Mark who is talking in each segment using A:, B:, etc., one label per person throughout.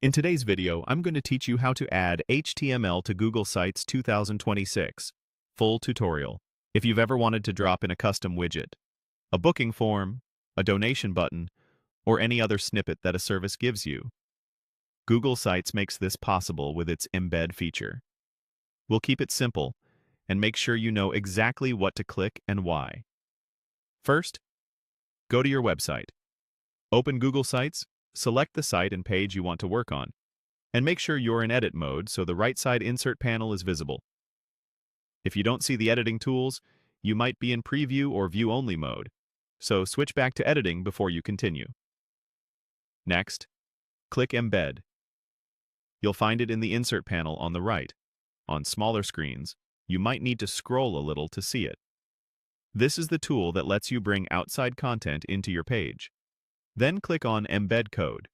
A: In today's video, I'm going to teach you how to add HTML to Google Sites 2026. Full tutorial. If you've ever wanted to drop in a custom widget, a booking form, a donation button, or any other snippet that a service gives you, Google Sites makes this possible with its embed feature. We'll keep it simple and make sure you know exactly what to click and why. First, go to your website. Open Google Sites, select the site and page you want to work on, and make sure you're in edit mode so the right side insert panel is visible. If you don't see the editing tools, you might be in preview or view only mode, so switch back to editing before you continue. Next, click Embed. You'll find it in the insert panel on the right. On smaller screens, you might need to scroll a little to see it. This is the tool that lets you bring outside content into your page. Then click on Embed Code.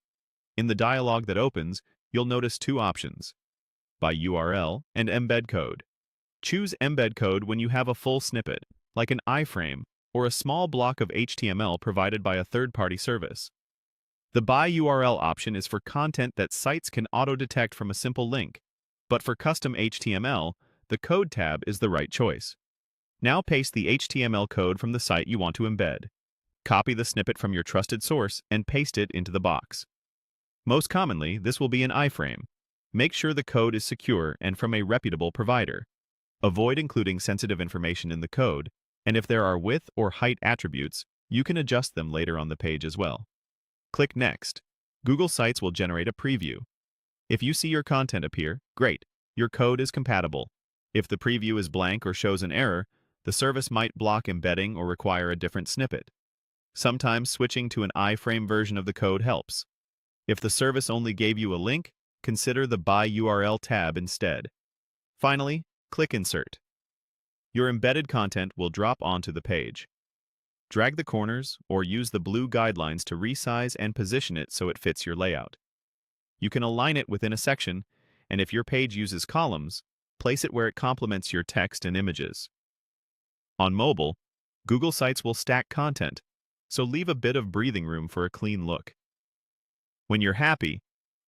A: In the dialog that opens, you'll notice two options, by URL and Embed Code. Choose Embed Code when you have a full snippet, like an iframe or a small block of HTML provided by a third-party service. The by URL option is for content that sites can auto-detect from a simple link, but for custom HTML, the Code tab is the right choice. Now paste the HTML code from the site you want to embed. Copy the snippet from your trusted source and paste it into the box. Most commonly, this will be an iframe. Make sure the code is secure and from a reputable provider. Avoid including sensitive information in the code, and if there are width or height attributes, you can adjust them later on the page as well. Click Next. Google Sites will generate a preview. If you see your content appear, great, your code is compatible. If the preview is blank or shows an error, the service might block embedding or require a different snippet. Sometimes switching to an iframe version of the code helps. If the service only gave you a link, consider the By URL tab instead. Finally, click Insert. Your embedded content will drop onto the page. Drag the corners or use the blue guidelines to resize and position it so it fits your layout. You can align it within a section, and if your page uses columns, place it where it complements your text and images. On mobile, Google Sites will stack content, so leave a bit of breathing room for a clean look. When you're happy,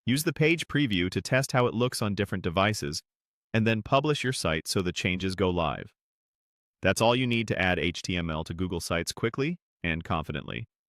A: use the page preview to test how it looks on different devices, and then publish your site so the changes go live. That's all you need to add HTML to Google Sites quickly and confidently.